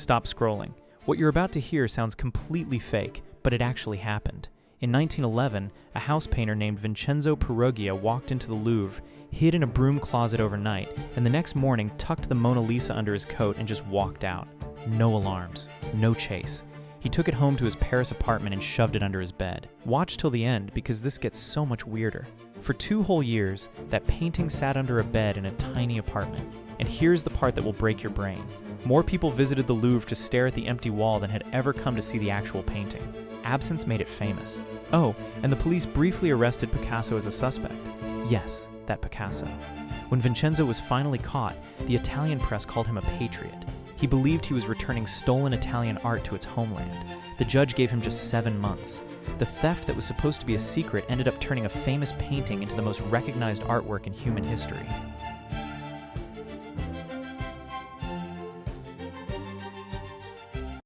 stop scrolling. What you're about to hear sounds completely fake, but it actually happened. In 1911, a house painter named Vincenzo Perugia walked into the Louvre, hid in a broom closet overnight, and the next morning tucked the Mona Lisa under his coat and just walked out. No alarms, no chase. He took it home to his Paris apartment and shoved it under his bed. Watch till the end, because this gets so much weirder. For 2 whole years, that painting sat under a bed in a tiny apartment. And here's the part that will break your brain. More people visited the Louvre to stare at the empty wall than had ever come to see the actual painting. Absence made it famous. Oh, and the police briefly arrested Picasso as a suspect. Yes, that Picasso. When Vincenzo was finally caught, the Italian press called him a patriot. He believed he was returning stolen Italian art to its homeland. The judge gave him just 7 months. The theft that was supposed to be a secret ended up turning a famous painting into the most recognized artwork in human history.